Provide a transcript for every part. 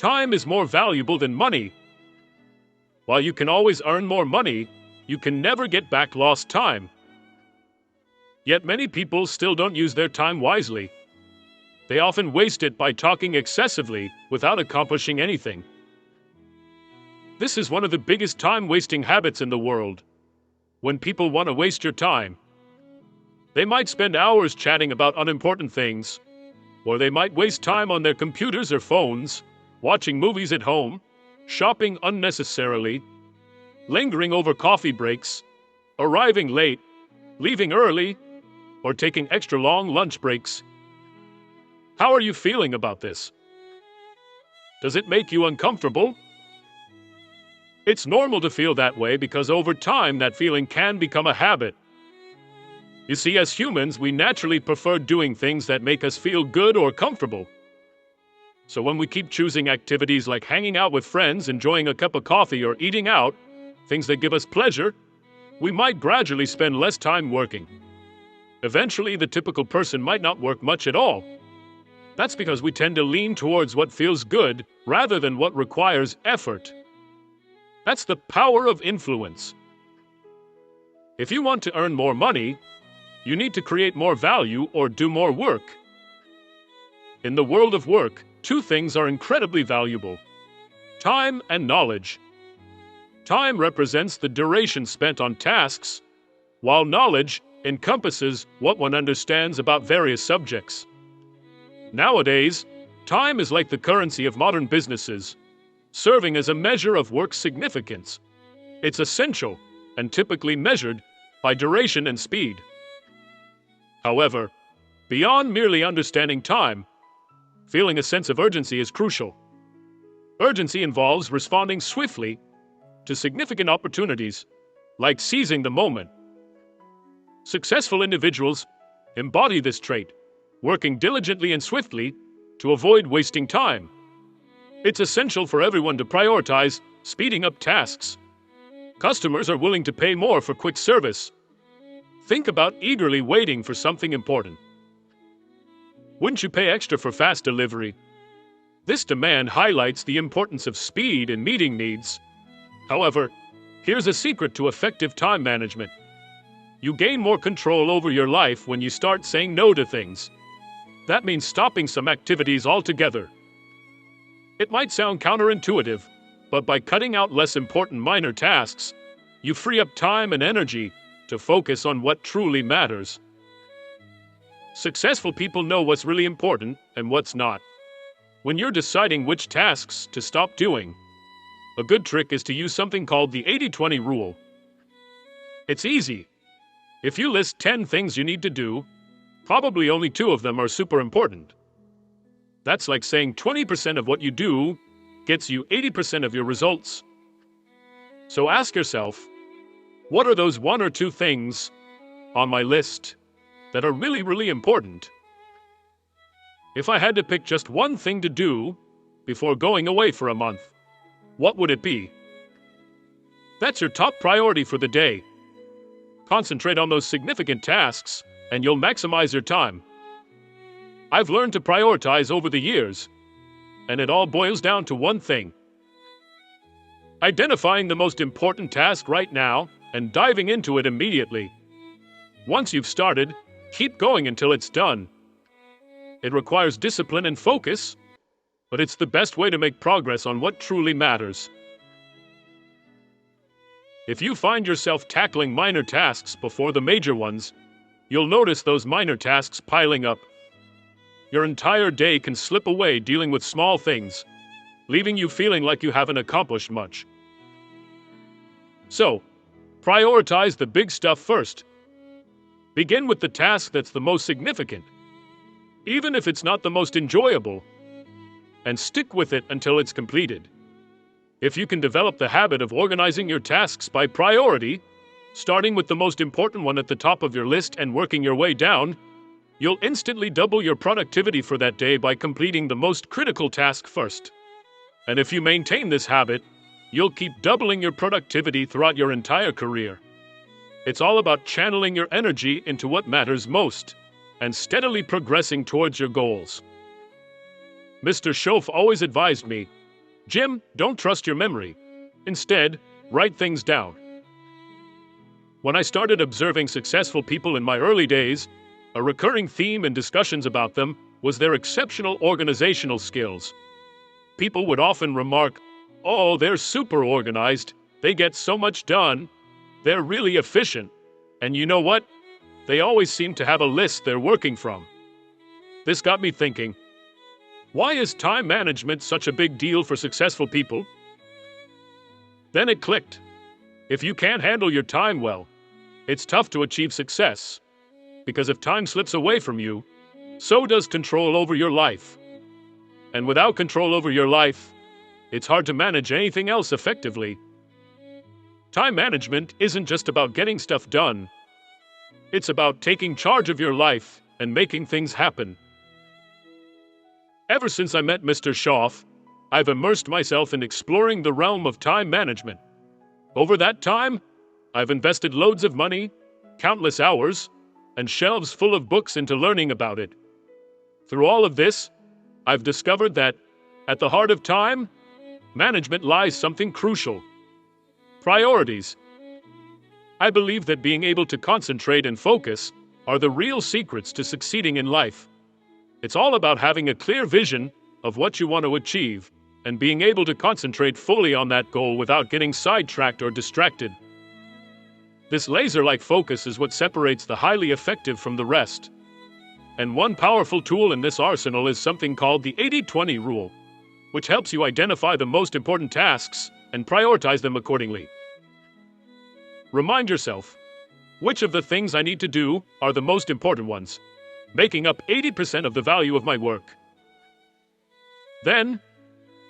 Time is more valuable than money. While you can always earn more money, you can never get back lost time. Yet many people still don't use their time wisely. They often waste it by talking excessively without accomplishing anything. This is one of the biggest time-wasting habits in the world. When people want to waste your time, they might spend hours chatting about unimportant things, or they might waste time on their computers or phones, watching movies at home, shopping unnecessarily, lingering over coffee breaks, arriving late, leaving early, or taking extra long lunch breaks. How are you feeling about this? Does it make you uncomfortable? It's normal to feel that way because over time that feeling can become a habit. You see, as humans, we naturally prefer doing things that make us feel good or comfortable. So when we keep choosing activities like hanging out with friends, enjoying a cup of coffee, or eating out, things that give us pleasure, we might gradually spend less time working. Eventually, the typical person might not work much at all. That's because we tend to lean towards what feels good rather than what requires effort. That's the power of influence. If you want to earn more money, you need to create more value or do more work. In the world of work, two things are incredibly valuable: time and knowledge. Time represents the duration spent on tasks, while knowledge encompasses what one understands about various subjects. Nowadays, time is like the currency of modern businesses, serving as a measure of work's significance. It's essential and typically measured by duration and speed. However, beyond merely understanding time, feeling a sense of urgency is crucial. Urgency involves responding swiftly to significant opportunities, like seizing the moment. Successful individuals embody this trait, working diligently and swiftly to avoid wasting time. It's essential for everyone to prioritize speeding up tasks. Customers are willing to pay more for quick service. Think about eagerly waiting for something important. Wouldn't you pay extra for fast delivery? This demand highlights the importance of speed in meeting needs. However, here's a secret to effective time management. You gain more control over your life when you start saying no to things. That means stopping some activities altogether. It might sound counterintuitive, but by cutting out less important minor tasks, you free up time and energy to focus on what truly matters. Successful people know what's really important and what's not. When you're deciding which tasks to stop doing, a good trick is to use something called the 80-20 rule. It's easy. If you list 10 things you need to do, probably only 2 of them are super important. That's like saying 20% of what you do gets you 80% of your results. So ask yourself, what are those 1 or 2 things on my list that are really important? If I had to pick just one thing to do before going away for a month, what would it be? That's your top priority for the day. Concentrate on those significant tasks, and you'll maximize your time. I've learned to prioritize over the years, and it all boils down to one thing: identifying the most important task right now and diving into it immediately. Once you've started, keep going until it's done. It requires discipline and focus, but it's the best way to make progress on what truly matters. If you find yourself tackling minor tasks before the major ones, you'll notice those minor tasks piling up. Your entire day can slip away dealing with small things, leaving you feeling like you haven't accomplished much. So, prioritize the big stuff first. Begin with the task that's the most significant, even if it's not the most enjoyable, and stick with it until it's completed. If you can develop the habit of organizing your tasks by priority, starting with the most important one at the top of your list and working your way down, you'll instantly double your productivity for that day by completing the most critical task first. And if you maintain this habit, you'll keep doubling your productivity throughout your entire career. It's all about channeling your energy into what matters most and steadily progressing towards your goals. Mr. Schoaf always advised me, Jim, don't trust your memory. Instead, write things down. When I started observing successful people in my early days, a recurring theme in discussions about them was their exceptional organizational skills. People would often remark, "Oh, they're super organized. They get so much done. They're really efficient. And you know what? They always seem to have a list they're working from." This got me thinking, why is time management such a big deal for successful people? Then it clicked. If you can't handle your time well, it's tough to achieve success. Because if time slips away from you, so does control over your life. And without control over your life, it's hard to manage anything else effectively. Time management isn't just about getting stuff done. It's about taking charge of your life and making things happen. Ever since I met Mr. Schoff, I've immersed myself in exploring the realm of time management. Over that time, I've invested loads of money, countless hours, and shelves full of books into learning about it. Through all of this, I've discovered that, at the heart of time management lies something crucial: priorities. I believe that being able to concentrate and focus are the real secrets to succeeding in life. It's all about having a clear vision of what you want to achieve and being able to concentrate fully on that goal without getting sidetracked or distracted. This laser-like focus is what separates the highly effective from the rest. And one powerful tool in this arsenal is something called the 80-20 rule, which helps you identify the most important tasks and prioritize them accordingly. Remind yourself, which of the things I need to do are the most important ones, making up 80% of the value of my work. Then,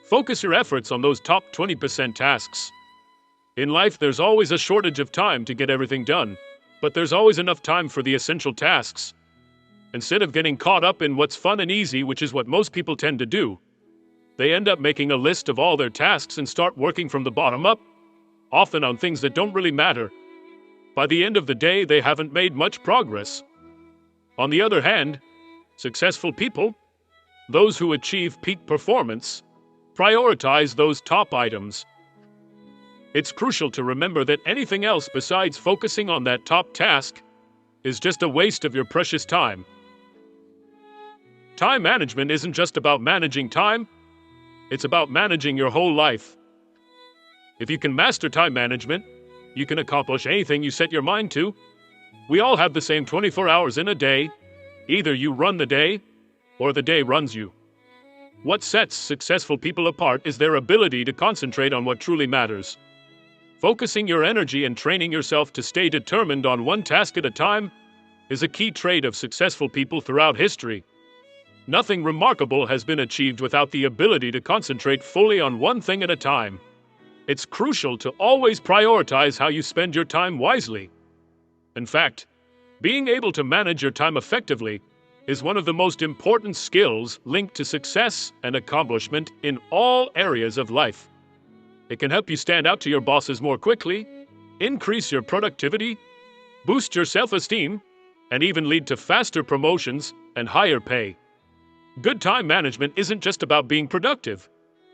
focus your efforts on those top 20% tasks. In life, there's always a shortage of time to get everything done, but there's always enough time for the essential tasks. Instead of getting caught up in what's fun and easy, which is what most people tend to do, they end up making a list of all their tasks and start working from the bottom up, often on things that don't really matter. By the end of the day, they haven't made much progress. On the other hand, successful people, those who achieve peak performance, prioritize those top items. It's crucial to remember that anything else besides focusing on that top task is just a waste of your precious time. Time management isn't just about managing time, it's about managing your whole life. If you can master time management, you can accomplish anything you set your mind to. We all have the same 24 hours in a day. Either you run the day, or the day runs you. What sets successful people apart is their ability to concentrate on what truly matters. Focusing your energy and training yourself to stay determined on one task at a time is a key trait of successful people throughout history. Nothing remarkable has been achieved without the ability to concentrate fully on one thing at a time. It's crucial to always prioritize how you spend your time wisely. In fact, being able to manage your time effectively is one of the most important skills linked to success and accomplishment in all areas of life. It can help you stand out to your bosses more quickly, increase your productivity, boost your self-esteem, and even lead to faster promotions and higher pay. Good time management isn't just about being productive.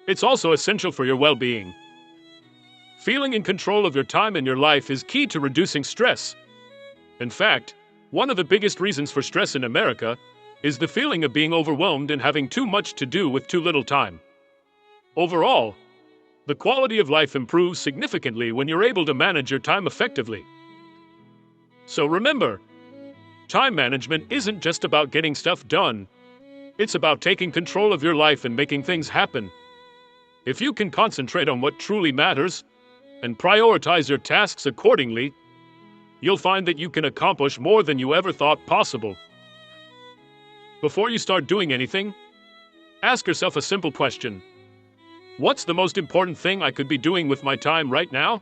It's also essential for your well-being. Feeling in control of your time and your life is key to reducing stress. In fact, one of the biggest reasons for stress in America is the feeling of being overwhelmed and having too much to do with too little time. Overall, the quality of life improves significantly when you're able to manage your time effectively. So remember, time management isn't just about getting stuff done. It's about taking control of your life and making things happen. If you can concentrate on what truly matters and prioritize your tasks accordingly, you'll find that you can accomplish more than you ever thought possible. Before you start doing anything, ask yourself a simple question. What's the most important thing I could be doing with my time right now?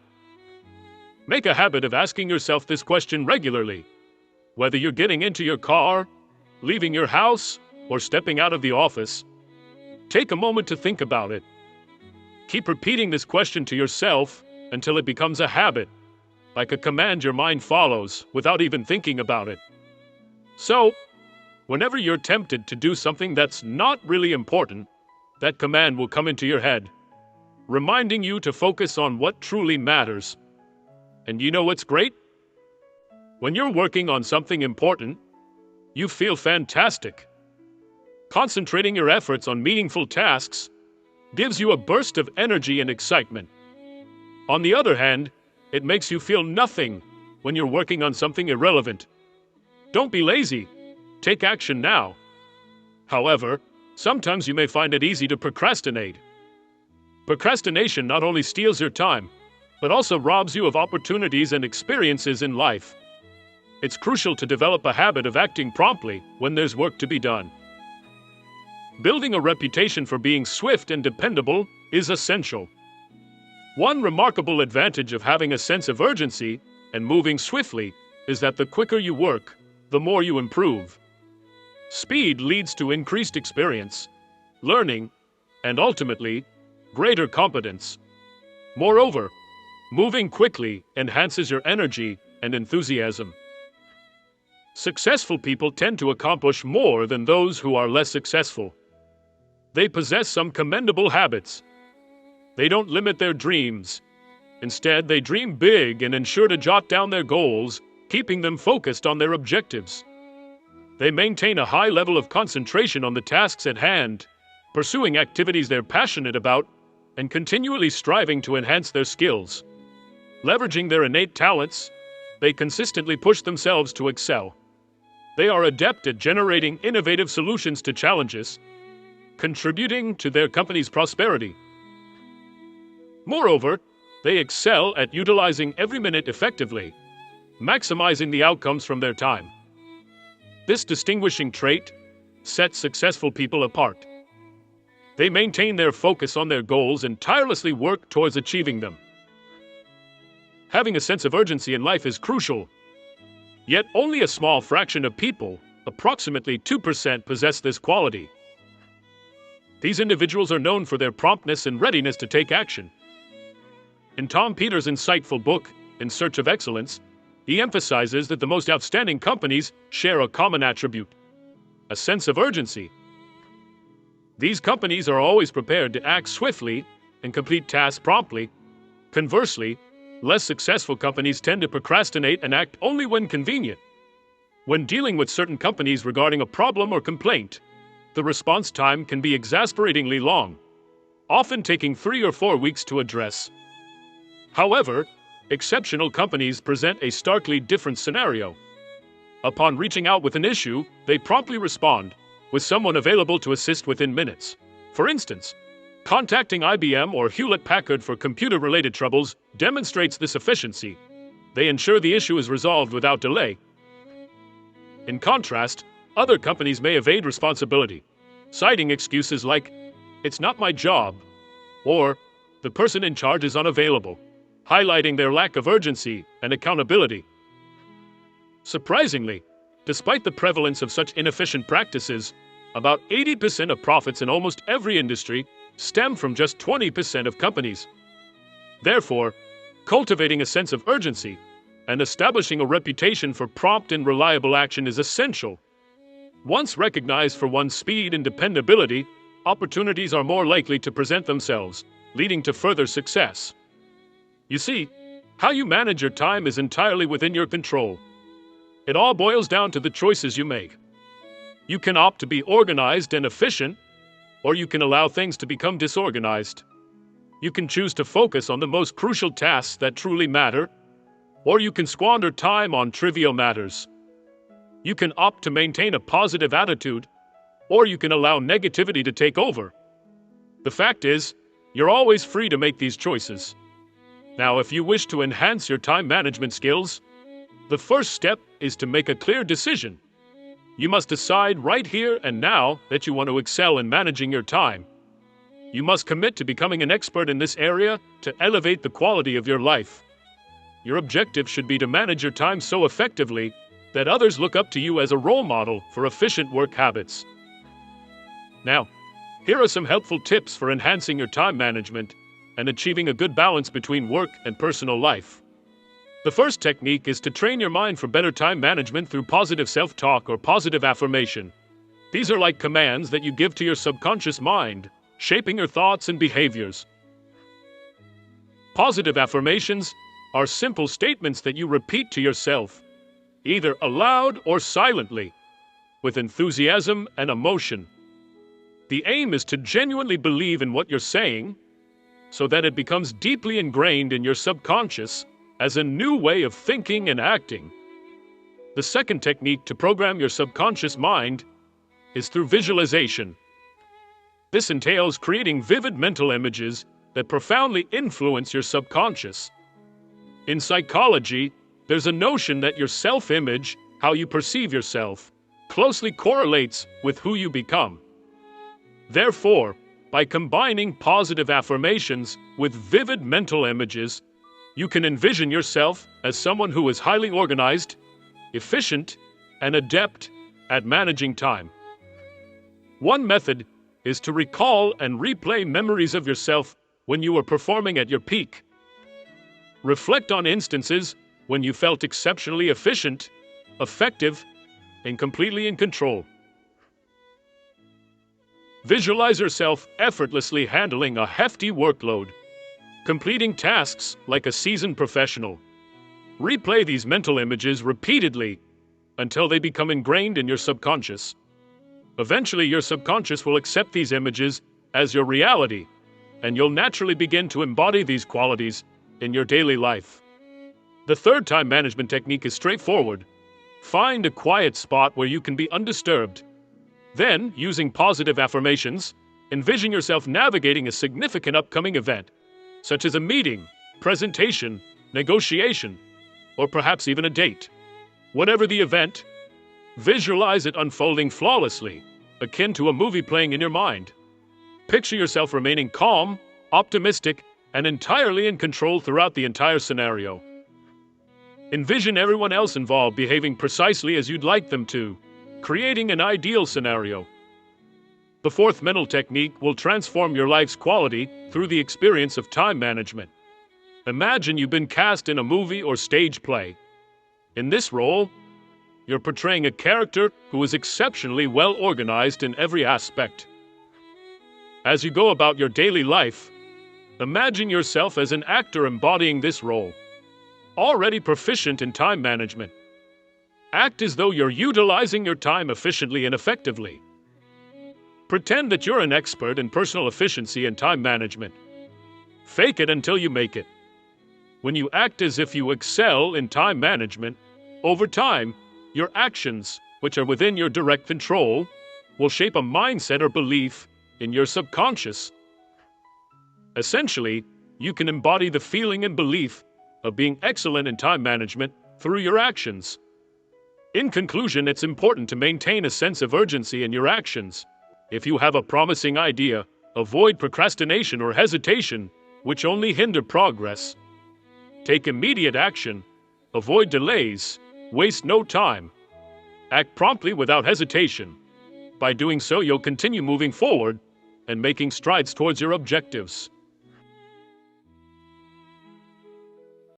Make a habit of asking yourself this question regularly. Whether you're getting into your car, leaving your house, or stepping out of the office, take a moment to think about it. Keep repeating this question to yourself until it becomes a habit, like a command your mind follows without even thinking about it. So, whenever you're tempted to do something that's not really important, that command will come into your head. reminding you to focus on what truly matters. And you know what's great? When you're working on something important, you feel fantastic. Concentrating your efforts on meaningful tasks gives you a burst of energy and excitement. On the other hand, it makes you feel nothing when you're working on something irrelevant. Don't be lazy. Take action now. However, sometimes you may find it easy to procrastinate. Procrastination not only steals your time, but also robs you of opportunities and experiences in life. It's crucial to develop a habit of acting promptly when there's work to be done. Building a reputation for being swift and dependable is essential. One remarkable advantage of having a sense of urgency and moving swiftly is that the quicker you work, the more you improve. Speed leads to increased experience, learning, and ultimately, greater competence. Moreover, moving quickly enhances your energy and enthusiasm. Successful people tend to accomplish more than those who are less successful. They possess some commendable habits. They don't limit their dreams. Instead, they dream big and ensure to jot down their goals, keeping them focused on their objectives. They maintain a high level of concentration on the tasks at hand, pursuing activities they're passionate about, and continually striving to enhance their skills. Leveraging their innate talents, they consistently push themselves to excel. They are adept at generating innovative solutions to challenges, contributing to their company's prosperity. Moreover, they excel at utilizing every minute effectively, maximizing the outcomes from their time. This distinguishing trait sets successful people apart. They maintain their focus on their goals and tirelessly work towards achieving them. Having a sense of urgency in life is crucial. Yet only a small fraction of people, approximately 2%, possess this quality. These individuals are known for their promptness and readiness to take action. In Tom Peters' insightful book, In Search of Excellence, he emphasizes that the most outstanding companies share a common attribute: a sense of urgency. These companies are always prepared to act swiftly and complete tasks promptly. Conversely, less successful companies tend to procrastinate and act only when convenient. When dealing with certain companies regarding a problem or complaint, the response time can be exasperatingly long, often taking 3 or 4 weeks to address. However, exceptional companies present a starkly different scenario. Upon reaching out with an issue, they promptly respond, with someone available to assist within minutes. For instance, contacting IBM or Hewlett-Packard for computer-related troubles demonstrates this efficiency. They ensure the issue is resolved without delay. In contrast, other companies may evade responsibility, citing excuses like, "It's not my job," or "The person in charge is unavailable," highlighting their lack of urgency and accountability. Surprisingly, despite the prevalence of such inefficient practices, about 80% of profits in almost every industry stem from just 20% of companies. Therefore, cultivating a sense of urgency and establishing a reputation for prompt and reliable action is essential. Once recognized for one's speed and dependability, opportunities are more likely to present themselves, leading to further success. You see, how you manage your time is entirely within your control. It all boils down to the choices you make. You can opt to be organized and efficient, or you can allow things to become disorganized. You can choose to focus on the most crucial tasks that truly matter, or you can squander time on trivial matters. You can opt to maintain a positive attitude, or you can allow negativity to take over. The fact is, you're always free to make these choices. Now, if you wish to enhance your time management skills, the first step is to make a clear decision. You must decide right here and now that you want to excel in managing your time. You must commit to becoming an expert in this area to elevate the quality of your life. Your objective should be to manage your time so effectively that others look up to you as a role model for efficient work habits. Now, here are some helpful tips for enhancing your time management and achieving a good balance between work and personal life. The first technique is to train your mind for better time management through positive self-talk or positive affirmation. These are like commands that you give to your subconscious mind, shaping your thoughts and behaviors. Positive affirmations are simple statements that you repeat to yourself, either aloud or silently, with enthusiasm and emotion. The aim is to genuinely believe in what you're saying, so that it becomes deeply ingrained in your subconscious as a new way of thinking and acting. The second technique to program your subconscious mind is through visualization. This entails creating vivid mental images that profoundly influence your subconscious. In psychology, there's a notion that your self-image, how you perceive yourself, closely correlates with who you become. Therefore, by combining positive affirmations with vivid mental images, you can envision yourself as someone who is highly organized, efficient, and adept at managing time. One method is to recall and replay memories of yourself when you were performing at your peak. Reflect on instances when you felt exceptionally efficient, effective, and completely in control. Visualize yourself effortlessly handling a hefty workload, completing tasks like a seasoned professional. Replay these mental images repeatedly until they become ingrained in your subconscious. Eventually, your subconscious will accept these images as your reality, and you'll naturally begin to embody these qualities in your daily life. The third time management technique is straightforward. Find a quiet spot where you can be undisturbed. Then, using positive affirmations, envision yourself navigating a significant upcoming event, such as a meeting, presentation, negotiation, or perhaps even a date. Whatever the event, visualize it unfolding flawlessly, akin to a movie playing in your mind. Picture yourself remaining calm, optimistic, and entirely in control throughout the entire scenario. Envision everyone else involved behaving precisely as you'd like them to, creating an ideal scenario. The fourth mental technique will transform your life's quality through the experience of time management. Imagine you've been cast in a movie or stage play. In this role, you're portraying a character who is exceptionally well organized in every aspect. As you go about your daily life, imagine yourself as an actor embodying this role, already proficient in time management. Act as though you're utilizing your time efficiently and effectively. Pretend that you're an expert in personal efficiency and time management. Fake it until you make it. When you act as if you excel in time management, over time, your actions, which are within your direct control, will shape a mindset or belief in your subconscious. Essentially, you can embody the feeling and belief of being excellent in time management through your actions. In conclusion, it's important to maintain a sense of urgency in your actions. If you have a promising idea, avoid procrastination or hesitation, which only hinder progress. Take immediate action. Avoid delays. Waste no time. Act promptly without hesitation. By doing so, you'll continue moving forward and making strides towards your objectives.